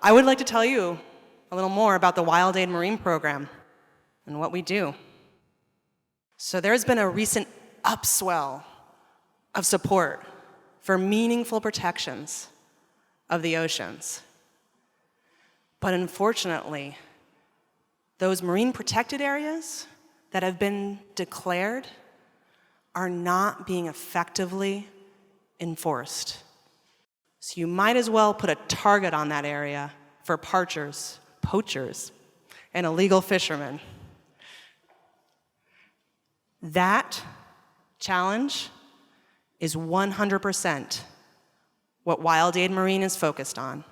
I would like to tell you a little more about the WildAid Marine Program and what we do. So there's been a recent upswell of support for meaningful protections of the oceans. But unfortunately, those marine protected areas that have been declared are not being effectively enforced. So you might as well put a target on that area for poachers, and illegal fishermen. That challenge is 100% what WildAid Marine is focused on.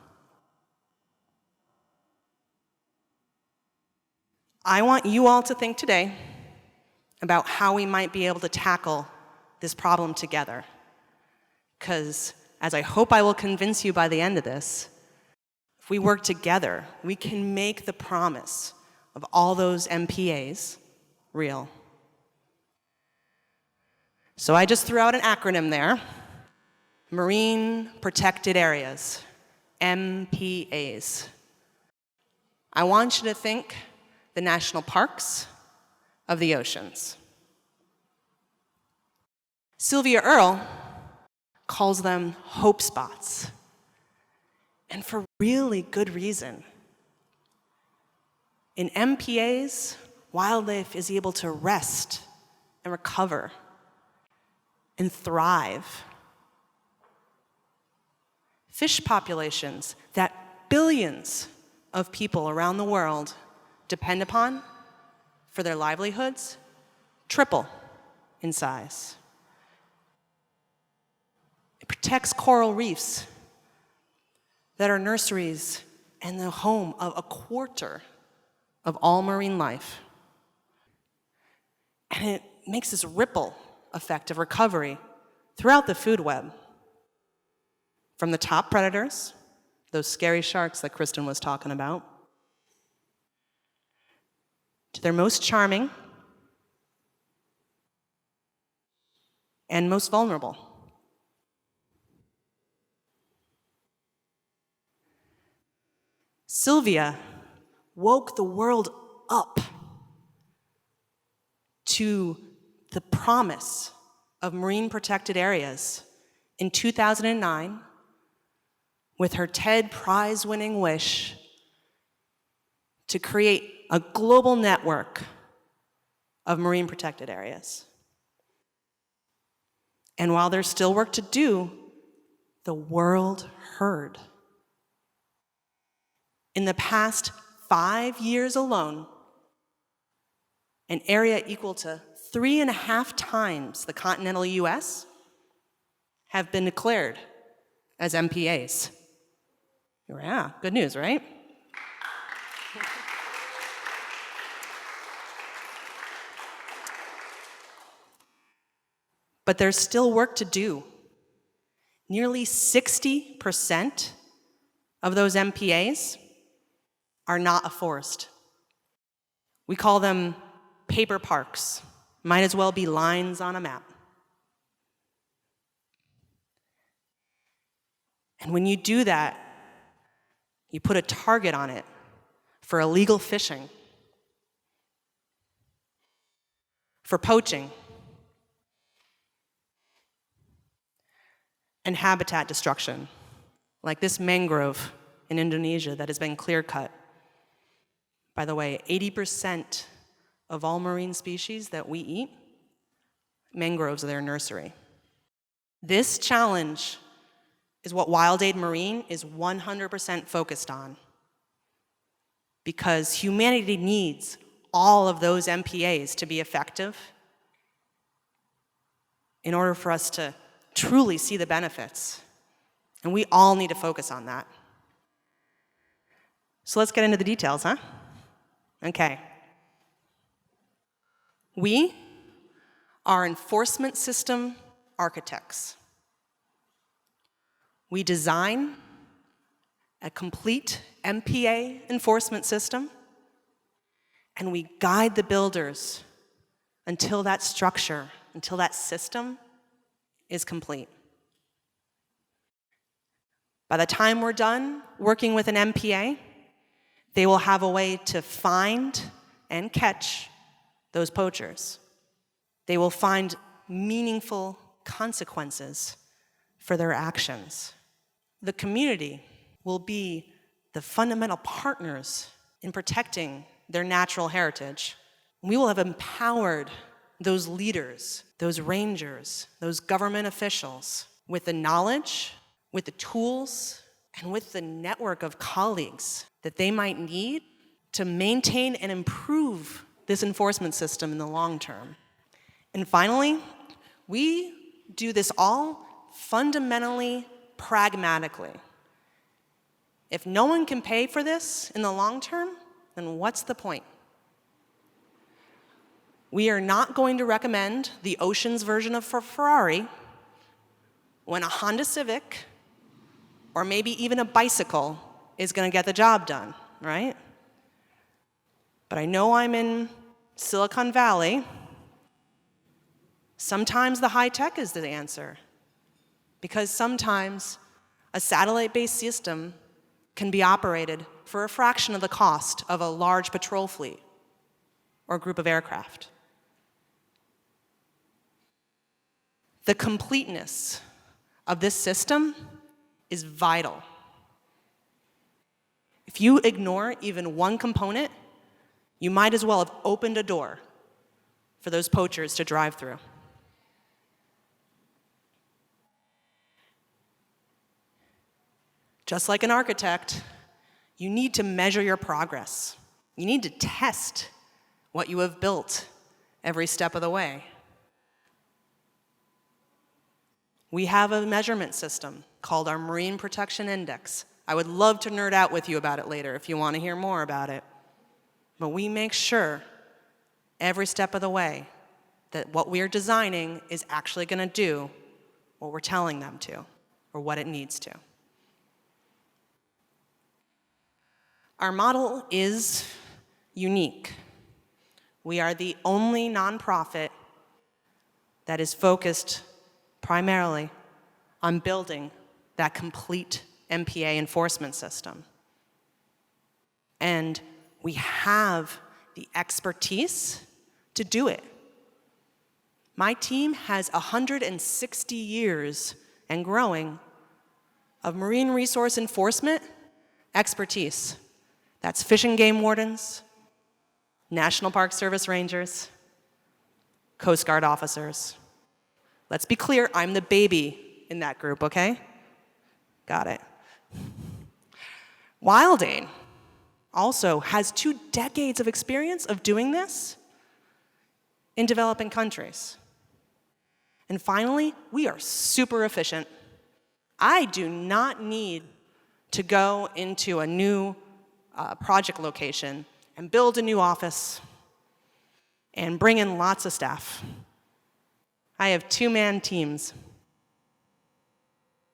I want you all to think today about how we might be able to tackle this problem together. Because, as I hope I will convince you by the end of this, if we work together, we can make the promise of all those MPAs real. So I just threw out an acronym there. Marine Protected Areas, MPAs. I want you to think the national parks of the oceans. Sylvia Earle calls them hope spots, and for really good reason. In MPAs, wildlife is able to rest and recover and thrive. Fish populations that billions of people around the world depend upon for their livelihoods triple in size. It protects coral reefs that are nurseries and the home of a quarter of all marine life. And it makes this ripple effect of recovery throughout the food web. From the top predators, those scary sharks that Kristin was talking about, to their most charming and most vulnerable. Sylvia woke the world up to the promise of marine protected areas in 2009 with her TED Prize-winning wish to create a global network of marine protected areas. And while there's still work to do, the world heard. In the past 5 years alone, an area equal to 3.5 times the continental US have been declared as MPAs. Yeah, good news, right? But there's still work to do. Nearly 60% of those MPAs are not a forest. We call them paper parks. Might as well be lines on a map. And when you do that, you put a target on it for illegal fishing, for poaching, and habitat destruction, like this mangrove in Indonesia that has been clear-cut. By the way, 80% of all marine species that we eat, mangroves are their nursery. This challenge is what WildAid Marine is 100% focused on, because humanity needs all of those MPAs to be effective in order for us to truly see the benefits. And we all need to focus on that. So let's get into the details, huh? Okay. We are enforcement system architects. We design a complete MPA enforcement system, and we guide the builders until that structure, until that system is complete. By the time we're done working with an MPA, they will have a way to find and catch those poachers. They will find meaningful consequences for their actions. The community will be the fundamental partners in protecting their natural heritage. We will have empowered those leaders, those rangers, those government officials with the knowledge, with the tools, and with the network of colleagues that they might need to maintain and improve this enforcement system in the long term. And finally, we do this all fundamentally pragmatically. If no one can pay for this in the long term, then what's the point? We are not going to recommend the Ocean's version of Ferrari when a Honda Civic or maybe even a bicycle is going to get the job done, right? But I know I'm in Silicon Valley. Sometimes the high tech is the answer, because sometimes a satellite-based system can be operated for a fraction of the cost of a large patrol fleet or group of aircraft. The completeness of this system is vital. If you ignore even one component, you might as well have opened a door for those poachers to drive through. Just like an architect, you need to measure your progress. You need to test what you have built every step of the way. We have a measurement system called our Marine Protection Index. I would love to nerd out with you about it later if you want to hear more about it. But we make sure every step of the way that what we're designing is actually going to do what we're telling them to, or what it needs to. Our model is unique. We are the only nonprofit that is focused primarily on building that complete MPA enforcement system. And we have the expertise to do it. My team has 160 years and growing of marine resource enforcement expertise. That's fish and game wardens, National Park Service rangers, Coast Guard officers. Let's be clear, I'm the baby in that group, okay? Got it. WildAid also has 2 decades of experience of doing this in developing countries. And finally, we are super efficient. I do not need to go into a new project location and build a new office and bring in lots of staff. I have 2-man teams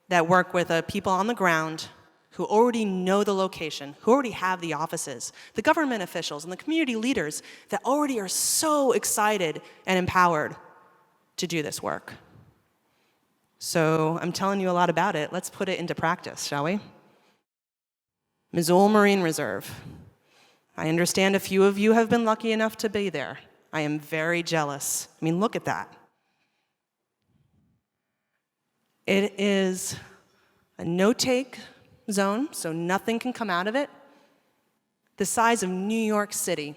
that work with people on the ground who already know the location, who already have the offices, the government officials and the community leaders that already are so excited and empowered to do this work. So I'm telling you a lot about it. Let's put it into practice, shall we? Missoula Marine Reserve. I understand a few of you have been lucky enough to be there. I am very jealous. I mean, look at that. It is a no-take zone, so nothing can come out of it, the size of New York City,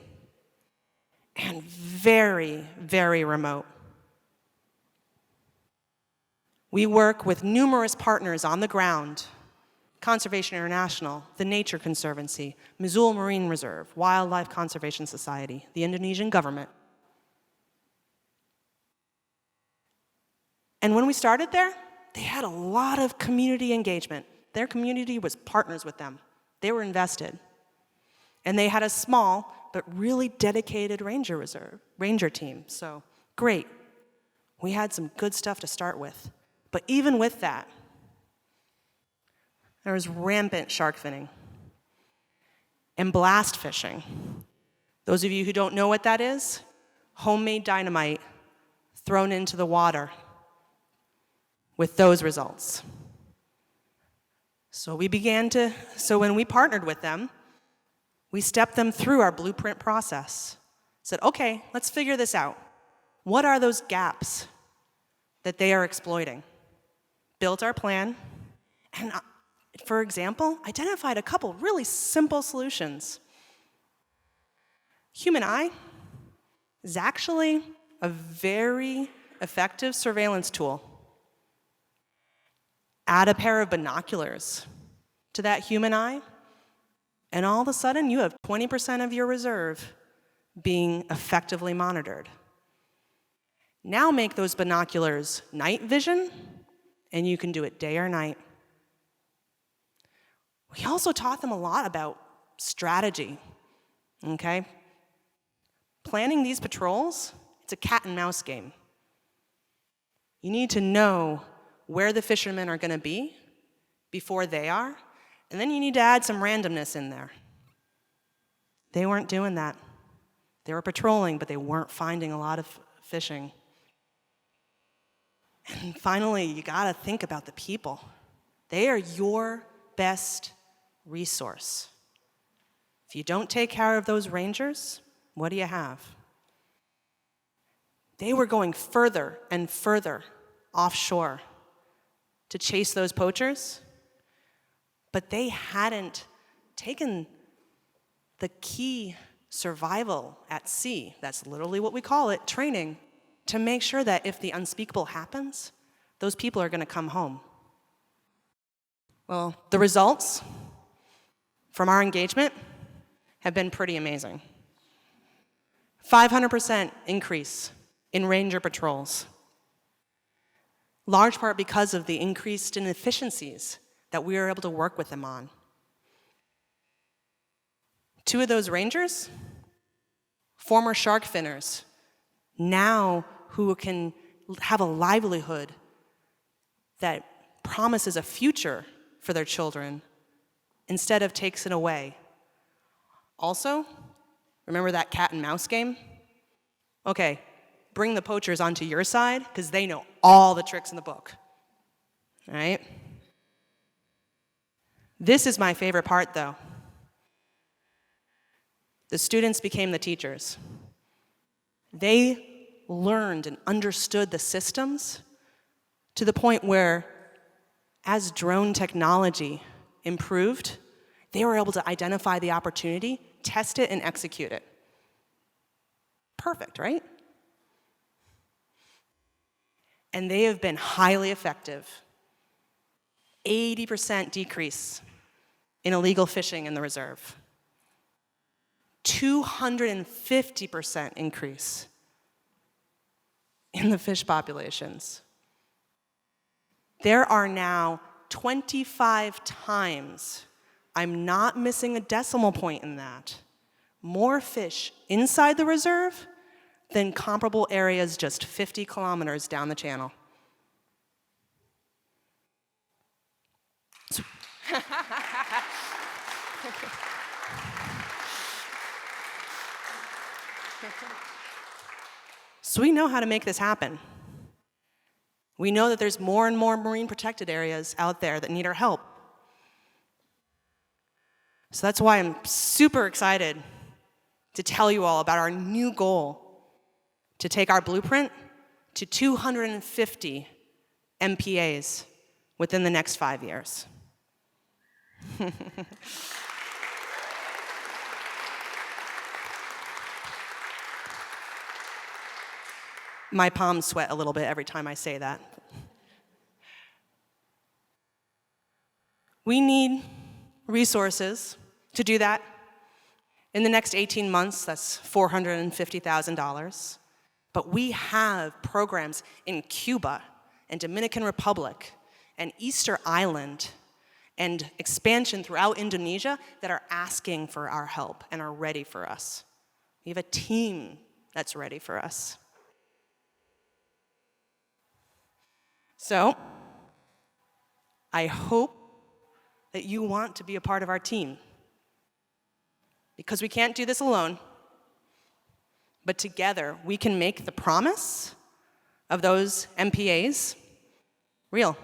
and very, very remote. We work with numerous partners on the ground: Conservation International, the Nature Conservancy, Missoula Marine Reserve, Wildlife Conservation Society, the Indonesian government. And when we started there, they had a lot of community engagement. Their community was partners with them. They were invested. And they had a small but really dedicated ranger team. So great. We had some good stuff to start with. But even with that, there was rampant shark finning and blast fishing. Those of you who don't know what that is, homemade dynamite thrown into the water with those results. So when we partnered with them, we stepped them through our blueprint process. Said, okay, let's figure this out. What are those gaps that they are exploiting? Built our plan, and for example, identified a couple really simple solutions. Human eye is actually a very effective surveillance tool. Add a pair of binoculars to that human eye, and all of a sudden you have 20% of your reserve being effectively monitored. Now make those binoculars night vision, and you can do it day or night. We also taught them a lot about strategy, okay? Planning these patrols, it's a cat and mouse game. You need to know where the fishermen are gonna be before they are, and then you need to add some randomness in there. They weren't doing that. They were patrolling, but they weren't finding a lot of fishing. And finally, you gotta think about the people. They are your best resource. If you don't take care of those rangers, what do you have? They were going further and further offshore to chase those poachers, but they hadn't taken the key survival at sea, that's literally what we call it, training, to make sure that if the unspeakable happens, those people are gonna come home. Well, the results from our engagement have been pretty amazing. 500% increase in ranger patrols, large part because of the increased inefficiencies that we were able to work with them on. 2 of those rangers, former shark finners, now who can have a livelihood that promises a future for their children instead of takes it away. Also, remember that cat and mouse game? Okay, bring the poachers onto your side because they know all the tricks in the book, all right? This is my favorite part though. The students became the teachers. They learned and understood the systems to the point where, as drone technology improved, they were able to identify the opportunity, test it, and execute it. Perfect, right? And they have been highly effective. 80% decrease in illegal fishing in the reserve. 250% increase in the fish populations. There are now 25 times, I'm not missing a decimal point in that, more fish inside the reserve than comparable areas just 50 kilometers down the channel. So we know how to make this happen. We know that there's more and more marine protected areas out there that need our help. So that's why I'm super excited to tell you all about our new goal to take our blueprint to 250 MPAs within the next 5 years. My palms sweat a little bit every time I say that. We need resources to do that. In the next 18 months, that's $450,000. But we have programs in Cuba and Dominican Republic and Easter Island and expansion throughout Indonesia that are asking for our help and are ready for us. We have a team that's ready for us. So, I hope that you want to be a part of our team. Because we can't do this alone, but together we can make the promise of those MPAs real.